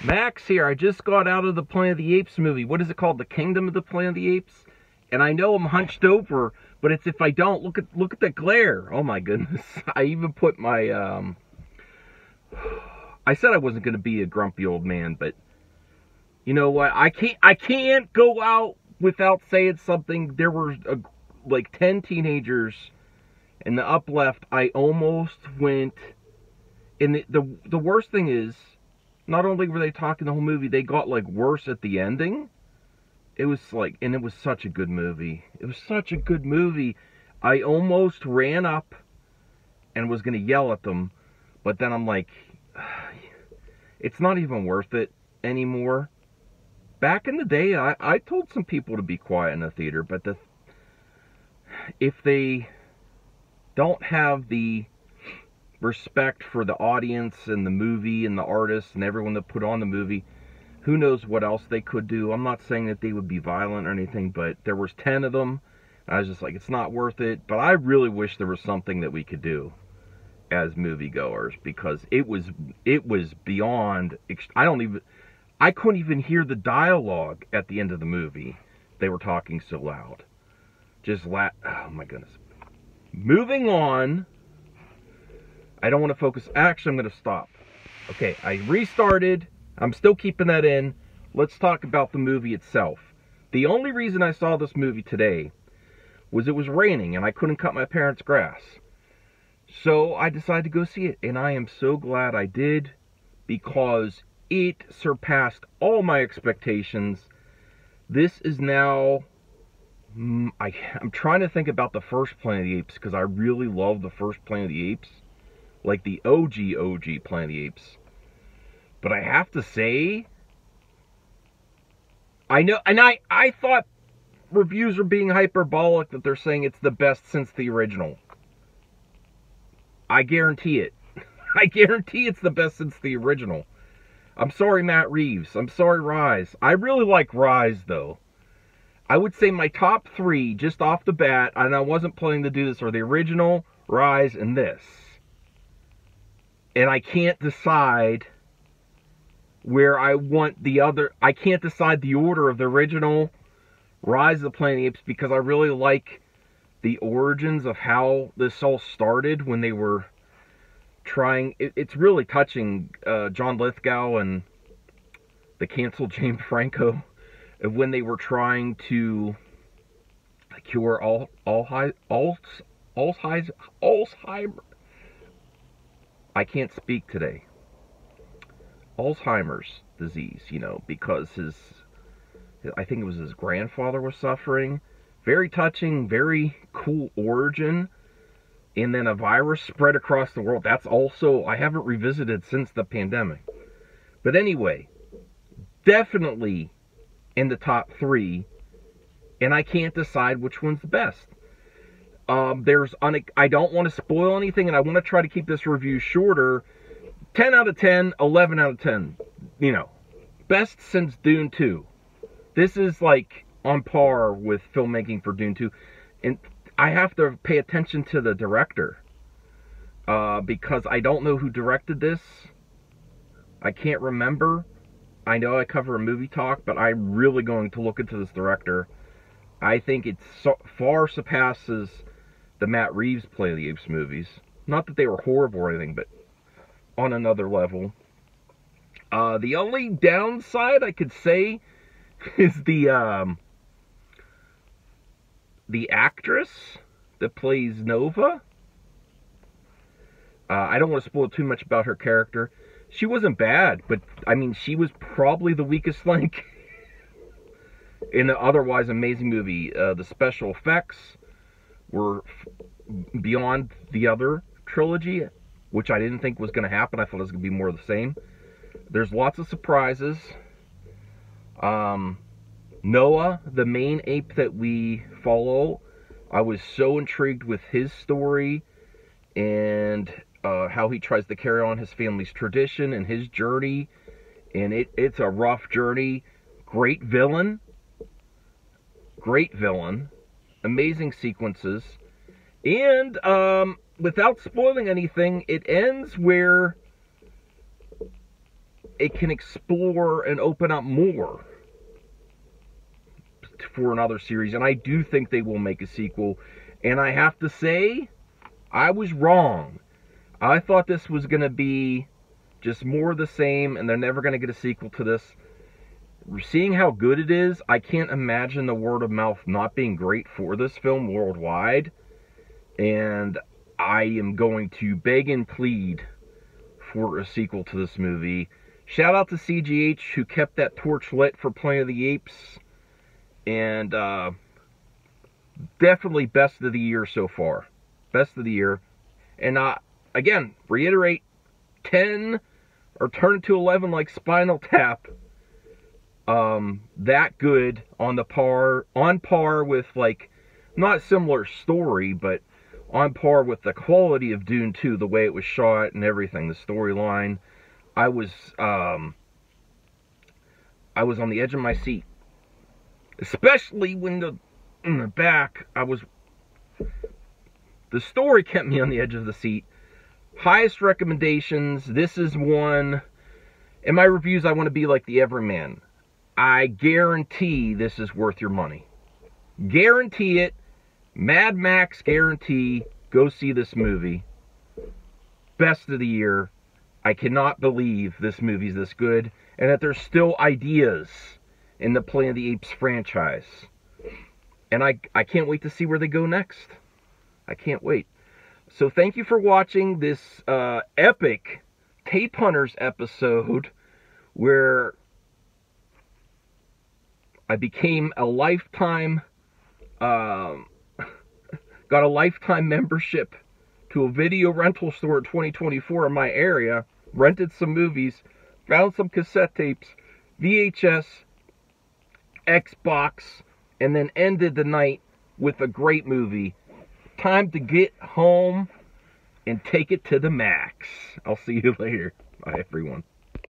Max here. I just got out of the Planet of the Apes movie. What is it called? The Kingdom of the Planet of the Apes? And I know I'm hunched over, but it's if I don't look at the glare. Oh my goodness. I even put my I said I wasn't going to be a grumpy old man, but you know what? I can't go out without saying something. There were like 10 teenagers in the up left. I almost went, and the worst thing is, not only were they talking the whole movie, they got like worse at the ending. It was like, and it was such a good movie. It was such a good movie. I almost ran up and was going to yell at them, but then I'm like, it's not even worth it anymore. Back in the day, I told some people to be quiet in the theater, but if they don't have the respect for the audience and the movie and the artists and everyone that put on the movie, who knows what else they could do. I'm not saying that they would be violent or anything, but there was 10 of them. I was just like, it's not worth it. But I really wish there was something that we could do as moviegoers, because it was beyond. I couldn't even hear the dialogue at the end of the movie. They were talking so loud. Oh my goodness. Moving on. I don't want to focus. Actually, I'm going to stop. Okay, I restarted. I'm still keeping that in. Let's talk about the movie itself. The only reason I saw this movie today was it was raining and I couldn't cut my parents' grass. So I decided to go see it, and I am so glad I did, because it surpassed all my expectations. This is now... I'm trying to think about the first Planet of the Apes, because I really love the first Planet of the Apes. Like the OG Planet of the Apes. But I have to say, I know, and I thought reviews are being hyperbolic that they're saying it's the best since the original. I guarantee it. I guarantee it's the best since the original. I'm sorry, Matt Reeves. I'm sorry, Rise. I really like Rise, though. I would say my top 3, just off the bat, and I wasn't planning to do this, are the original, Rise, and this. And I can't decide where I want the other. I can't decide the order of the original, Rise of the Planet of the Apes, because I really like the origins of how this all started when they were trying. It's really touching, John Lithgow and the canceled James Franco, when they were trying to cure Alzheimer's. I can't speak today. Alzheimer's disease, because I think it was his grandfather was suffering. Very touching, very cool origin. And then a virus spread across the world. That's also, I haven't revisited since the pandemic. But anyway, definitely in the top 3. And I can't decide which one's the best. I don't want to spoil anything, and I want to try to keep this review shorter. 10 out of 10, 11 out of 10. Best since Dune 2. This is like on par with filmmaking for Dune 2. And I have to pay attention to the director, because I don't know who directed this. I can't remember. I know I cover a movie talk, but I'm really going to look into this director. I think it far surpasses the Matt Reeves Planet of the Apes movies. Not that they were horrible or anything, but on another level. The only downside I could say is the actress that plays Nova. I don't want to spoil too much about her character. She wasn't bad, but I mean, she was probably the weakest link in the otherwise amazing movie. The special effects were beyond the other trilogy, which I didn't think was going to happen. I thought it was going to be more of the same. There's lots of surprises. Noah, the main ape that we follow, I was so intrigued with his story and how he tries to carry on his family's tradition and his journey. And it's a rough journey. Great villain. Amazing sequences. And without spoiling anything, it ends where it can explore and open up more for another series. And I do think they will make a sequel. And I have to say, I was wrong. I thought this was going to be just more of the same, and they're never going to get a sequel to this. Seeing how good it is, I can't imagine the word of mouth not being great for this film worldwide. And I am going to beg and plead for a sequel to this movie. Shout out to CGH, who kept that torch lit for Planet of the Apes. And definitely best of the year so far. Best of the year. And again, reiterate, 10 or turn it to 11 like Spinal Tap. That good on par with, like, not similar story, but on par with the quality of Dune 2, the way it was shot and everything, the storyline. I was on the edge of my seat, especially when in the back, the story kept me on the edge of the seat. Highest recommendations. This is one. In my reviews, I want to be like the everyman. I guarantee this is worth your money. Guarantee it. Mad Max guarantee. Go see this movie. Best of the year. I cannot believe this movie's this good, and that there's still ideas in the Planet of the Apes franchise. And I can't wait to see where they go next. I can't wait. So thank you for watching this epic Tape Hunters episode where I became a lifetime, got a lifetime membership to a video rental store in 2024 in my area, rented some movies, found some cassette tapes, VHS, Xbox, and then ended the night with a great movie. Time to get home and take it to the max. I'll see you later. Bye, everyone.